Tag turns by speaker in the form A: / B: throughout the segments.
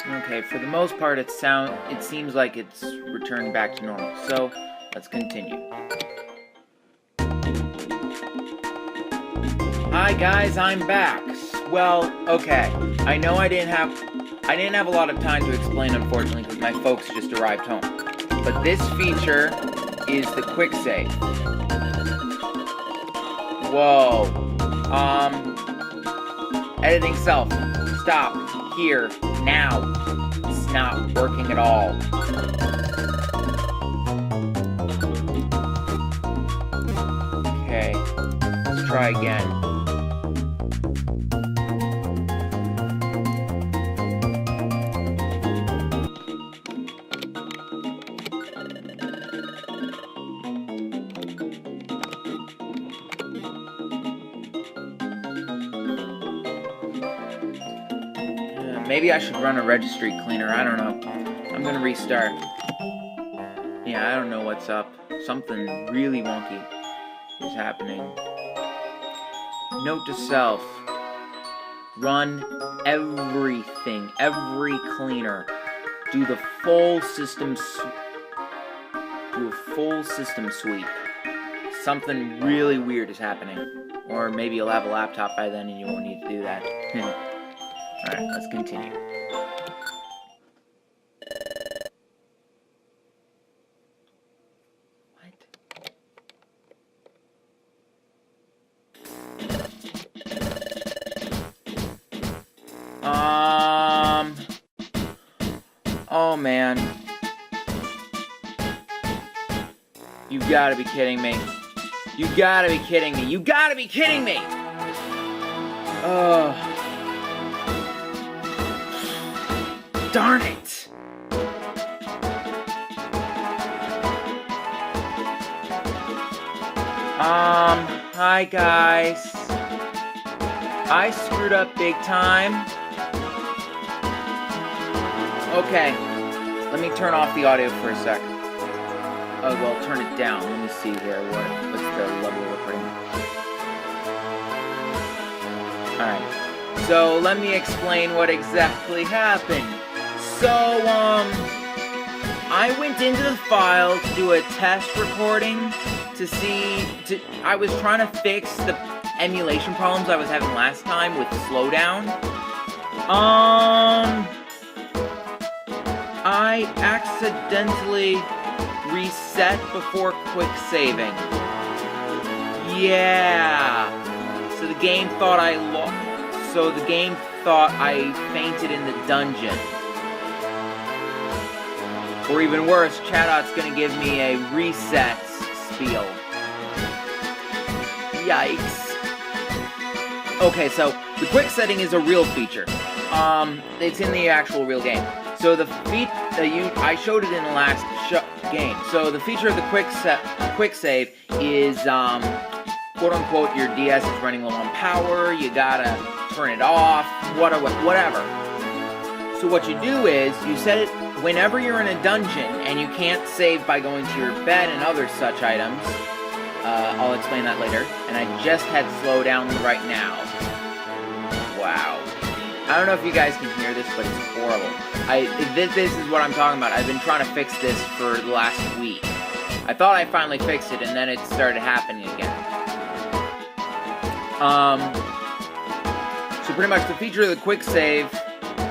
A: Okay, for the most part, it seems like it's returned back to normal. So, let's continue. Hi guys, I'm back. Well, okay. I know I didn't have a lot of time to explain, unfortunately, because my folks just arrived home. But this feature is the quick save. Whoa. Editing self. Stop. Here. Now. It's not working at all. Okay. Let's try again. Maybe I should run a registry cleaner, I don't know. I'm gonna restart. Yeah, I don't know what's up. Something really wonky is happening. Note to self. Run everything, every cleaner. Do a full system sweep. Something really weird is happening. Or maybe you'll have a laptop by then and you won't need to do that. Alright, let's continue. Oh man. You gotta be kidding me. You gotta be kidding me. You gotta be kidding me! Oh. Darn it! Hi guys. I screwed up big time. Okay, let me turn off the audio for a sec. Oh, well, turn it down. Let me see here. What's the level of recording? Alright, so let me explain what exactly happened. So, I went into the file to do a test recording I was trying to fix the emulation problems I was having last time with slowdown. I accidentally reset before quick saving. Yeah. So the game thought I fainted in the dungeon. Or even worse, Chatot's gonna give me a reset spiel. Yikes. Okay, so the quick setting is a real feature. It's in the actual real game. So the I showed it in the last game. So the feature of the quick save is quote unquote your DS is running low on power. You gotta turn it off. Whatever. So what you do is you set it whenever you're in a dungeon and you can't save by going to your bed and other such items. I'll explain that later. And I just had slowdown right now. Wow. I don't know if you guys can hear this, but it's horrible. This is what I'm talking about. I've been trying to fix this for the last week. I thought I finally fixed it, and then it started happening again. So pretty much the feature of the quick save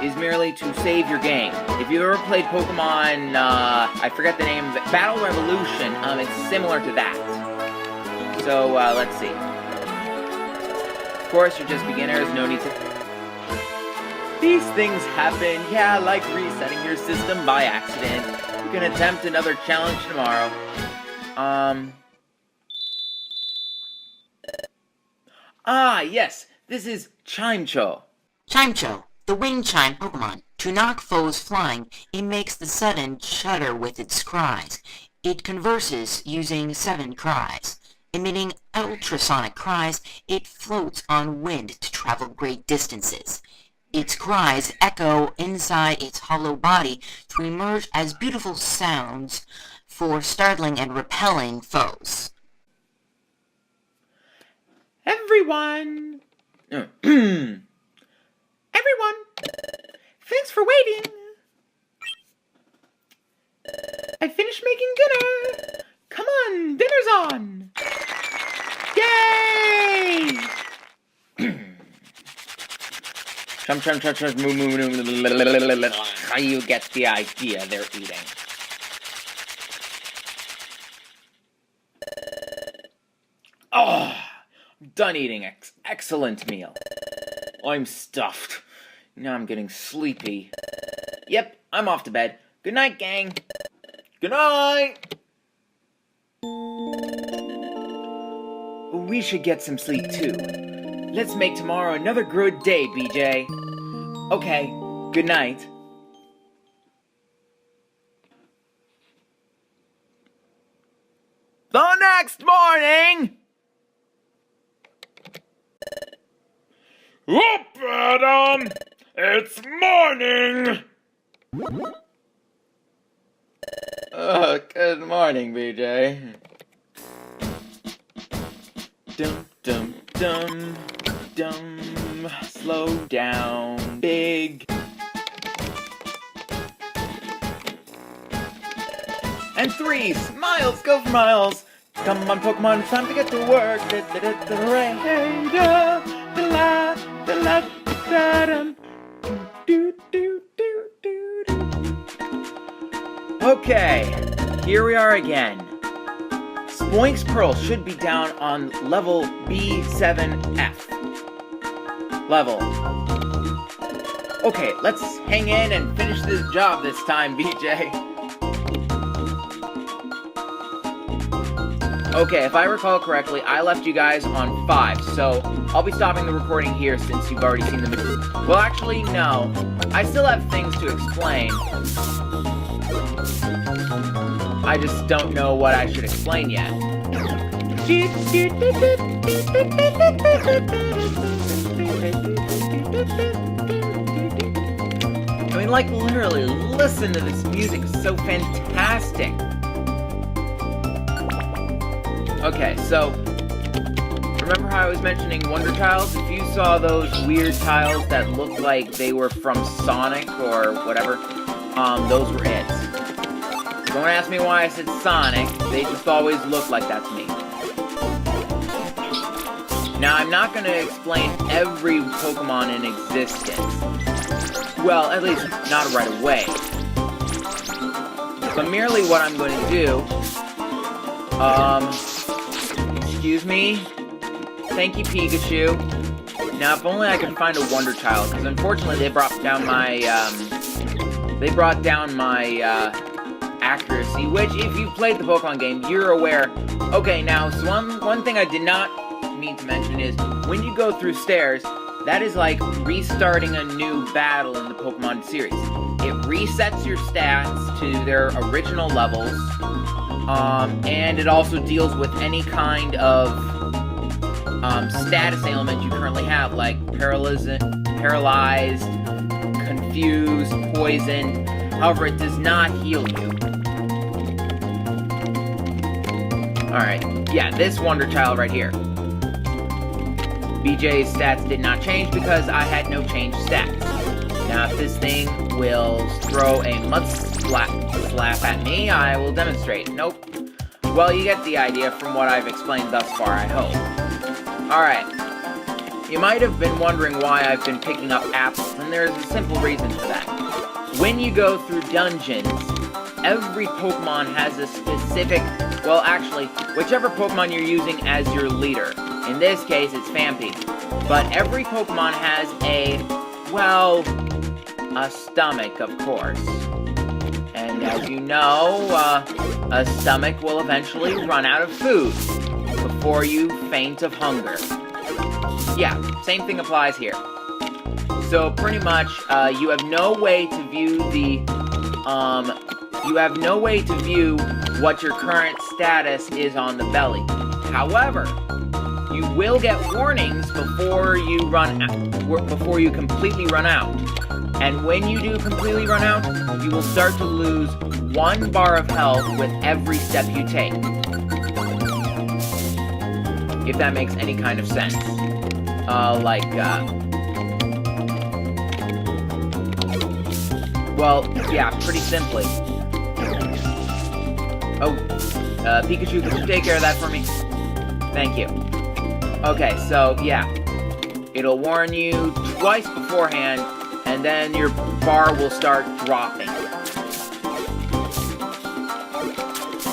A: is merely to save your game. If you've ever played Pokemon, I forget the name of it, Battle Revolution, it's similar to that. So, let's see. Of course, you're just beginners, no need to... These things happen, yeah, like resetting your system by accident. You can attempt another challenge tomorrow. Yes, this is Chimecho.
B: Chimecho, the wind chime Pokemon. To knock foes flying, it makes the sudden shudder with its cries. It converses using 7 cries. Emitting ultrasonic cries, it floats on wind to travel great distances. Its cries echo inside its hollow body to emerge as beautiful sounds for startling and repelling foes.
A: Everyone! Everyone! Thanks for waiting! Chum chum chum chum moo moo moo. You get the idea. They're eating. Oh, I'm done eating. Excellent meal. I'm stuffed. Now I'm getting sleepy. Yep, I'm off to bed. Good night, gang. Good night. We should get some sleep too. Let's make tomorrow another good day, BJ. Okay, good night. The next morning!
C: Whoop, Adam! It's morning!
A: Good morning, BJ. Dum dum dum dum. Slow down, big. And 3 smiles, go for miles. Come on, Pokemon, it's time to get to work. Okay, here we are again. Spoink's Pearl should be down on level B7F. Level. Okay, let's hang in and finish this job this time, BJ. Okay, if I recall correctly, I left you guys on 5, so I'll be stopping the recording here since you've already seen the movie. Well, actually, no. I still have things to explain. I just don't know what I should explain yet. I mean, like, literally, listen to this music. It's so fantastic. Okay, so, remember how I was mentioning Wonder Tiles? If you saw those weird tiles that looked like they were from Sonic or whatever, those were it. Don't ask me why I said Sonic, they just always look like that to me. Now, I'm not going to explain every Pokemon in existence. Well, at least not right away. But merely what I'm going to do... Excuse me? Thank you, Pikachu. Now, if only I could find a Wonder Child, because unfortunately they brought down my, accuracy, which, if you've played the Pokemon game, you're aware. Okay, now, so one thing I did not mean to mention is, when you go through stairs, that is like restarting a new battle in the Pokemon series. It resets your stats to their original levels, and it also deals with any kind of status ailment you currently have, like paralyzed, confused, poisoned. However, it does not heal you. Alright, yeah, this Wonder Child right here. BJ's stats did not change because I had no changed stats. Now, if this thing will throw a mud slap at me, I will demonstrate. Nope. Well, you get the idea from what I've explained thus far, I hope. Alright. You might have been wondering why I've been picking up apples, and there's a simple reason for that. When you go through dungeons, every Pokemon has a specific... Well, actually, whichever Pokemon you're using as your leader. In this case, it's Phanpy. But every Pokemon has a... well... a stomach, of course. And as you know, a stomach will eventually run out of food before you faint of hunger. Yeah, same thing applies here. So pretty much, you have no way to view the, you have no way to view what your current status is on the belly. However, you will get warnings before you before you completely run out. And when you do completely run out, you will start to lose 1 bar of health with every step you take. If that makes any kind of sense. Well, yeah, pretty simply. Oh, Pikachu, could you take care of that for me? Thank you. Okay, so, yeah. It'll warn you twice beforehand, and then your bar will start dropping.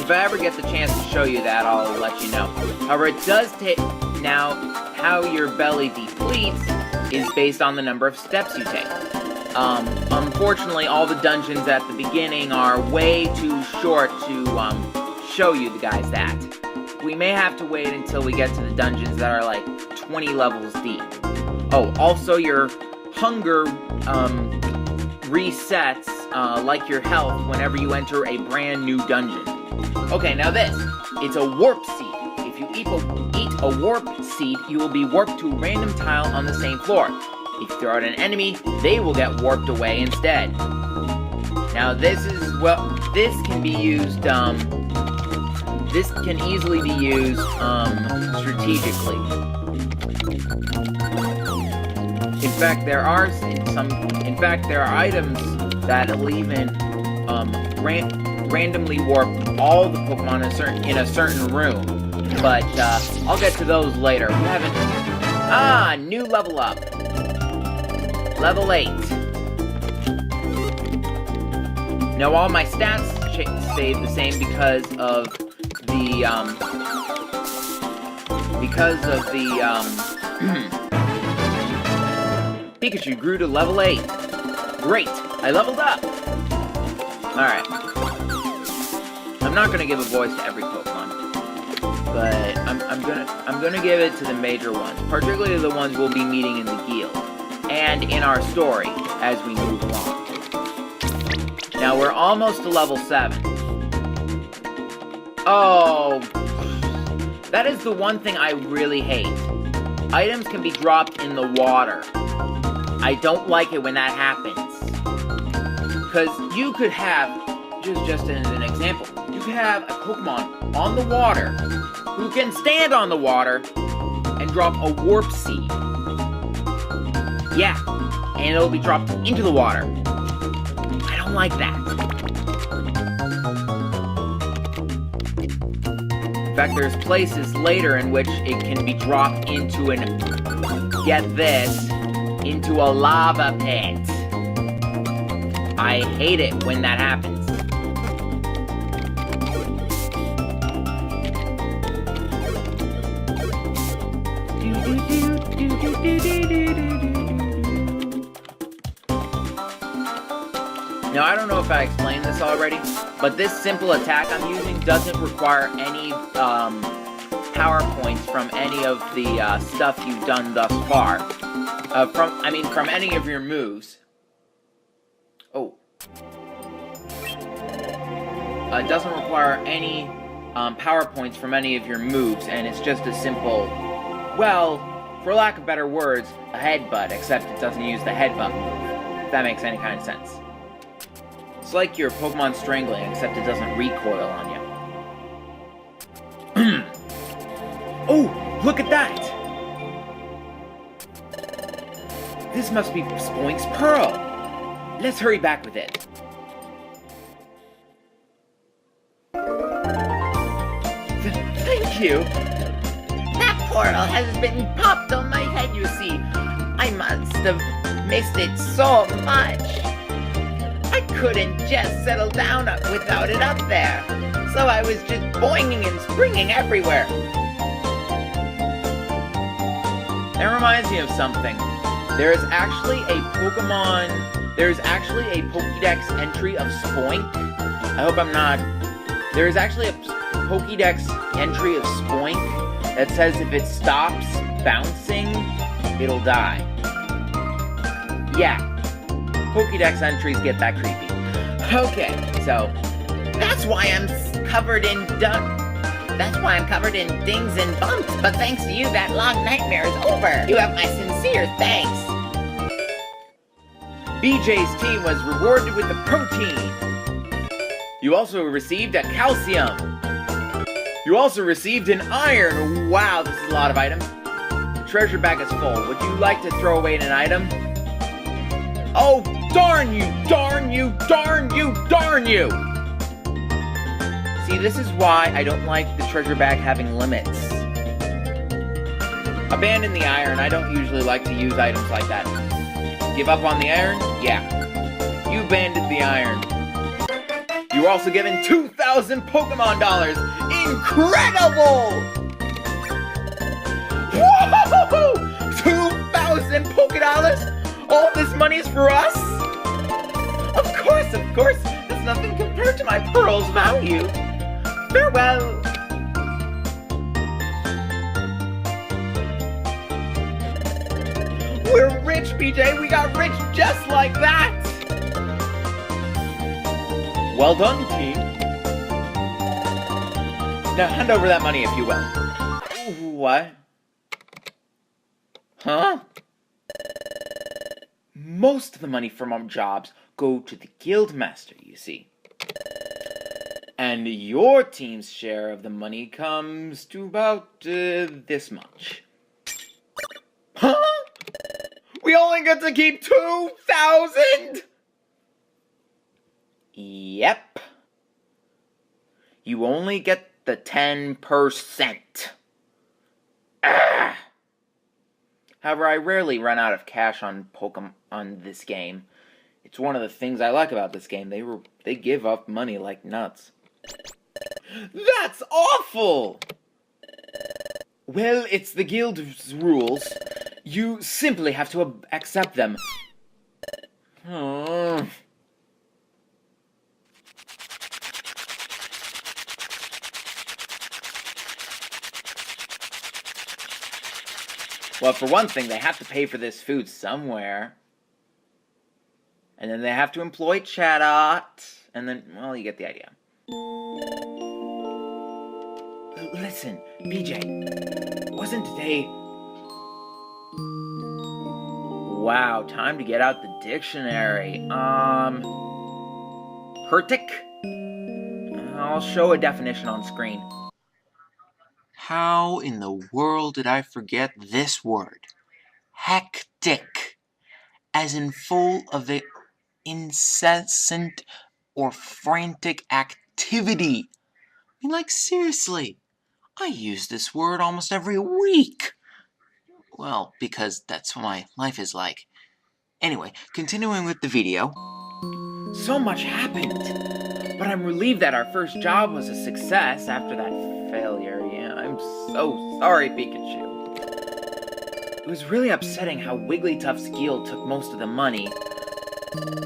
A: If I ever get the chance to show you that, I'll let you know. However, it does take... Now, how your belly depletes is based on the number of steps you take. Unfortunately, all the dungeons at the beginning are way too short to show you the guys that. We may have to wait until we get to the dungeons that are like 20 levels deep. Oh, also your hunger resets like your health whenever you enter a brand new dungeon. Okay, now this. It's a warp seed. If you eat a warp seed, you will be warped to a random tile on the same floor. If you throw out an enemy, they will get warped away instead. Now this is, well, this can be used, this can easily be used, strategically. In fact, there are items that'll even, randomly warp all the Pokemon in a certain room. But, I'll get to those later. We haven't... Ah, new level up. Level 8. Now all my stats stayed the same because of the, Pikachu grew to level 8. Great, I leveled up! Alright. I'm not gonna give a voice to every Pokemon, but I'm gonna give it to the major ones, particularly the ones we'll be meeting in the guild, and in our story as we move along. Now we're almost to level 7. Oh, that is the one thing I really hate. Items can be dropped in the water. I don't like it when that happens. Because you could have, just as an example, you could have a Pokemon on the water who can stand on the water and drop a warp seed. Yeah, and it'll be dropped into the water. I don't like that. In fact, there's places later in which it can be dropped into get this, into a lava pit. I hate it when that happens. Now, I don't know if I explained this already, but this simple attack I'm using doesn't require any power points from any of the stuff you've done thus far. From any of your moves. Oh. It doesn't require any power points from any of your moves, and it's just a simple, well, for lack of better words, a headbutt, except it doesn't use the headbutt move, if that makes any kind of sense. It's like your Pokemon Strangling, except it doesn't recoil on you. Oh, look at that! This must be Spoink's Pearl. Let's hurry back with it. Thank you.
D: That portal has been popped on my head, you see. I must have missed it so much. I couldn't just settle down without it up there. So I was just boinging and springing everywhere.
A: That reminds me of something. There's actually a Pokédex entry of Spoink. I hope I'm not... There's actually a Pokédex entry of Spoink that says if it stops bouncing, it'll die. Yeah. Pokédex entries get that creepy. Okay, so...
D: That's why I'm covered in dings and bumps, but thanks to you, that long nightmare is over. You have my sincere thanks.
A: BJ's team was rewarded with a protein. You also received a calcium. You also received an iron. Wow, this is a lot of items. The treasure bag is full. Would you like to throw away an item? Oh, darn you, darn you, darn you, darn you! See, this is why I don't like the treasure bag having limits. Abandon the iron. I don't usually like to use items like that. Give up on the iron? Yeah. You abandoned the iron. You were also given 2,000 Pokemon dollars. Incredible! Whoa! 2,000 Pokedollars? All this money is for us? Of course. That's nothing compared to my pearl's value. Farewell. We're rich, BJ. We got rich just like that. Well done, team. Now hand over that money if you will. What? Huh? Most of the money from our jobs go to the Guildmaster, you see. And your team's share of the money comes to about this much. Huh? We only get to keep 2,000? Yep. You only get the 10%. Ah! However, I rarely run out of cash on Pokemon this game. It's one of the things I like about this game. They give up money like nuts. That's awful! Well, it's the guild's rules. You simply have to accept them. Oh. Well, for one thing, they have to pay for this food somewhere. And then they have to employ Chatot. And then, well, you get the idea. Listen, BJ, wasn't today... Wow, time to get out the dictionary. Hertic? I'll show a definition on screen. How in the world did I forget this word? Hectic. As in full of incessant or frantic activity. I mean, like, seriously. I use this word almost every week. Well, because that's what my life is like. Anyway, continuing with the video. So much happened. But I'm relieved that our first job was a success after that failure. Yeah, I'm so sorry, Pikachu. It was really upsetting how Wigglytuff's guild took most of the money.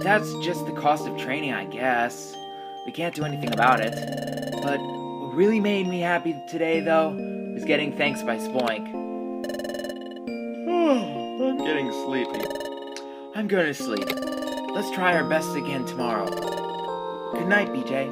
A: That's just the cost of training, I guess. We can't do anything about it. But what really made me happy today, though, was getting thanks by Spoink. I'm getting sleepy. I'm going to sleep. Let's try our best again tomorrow. Good night, BJ.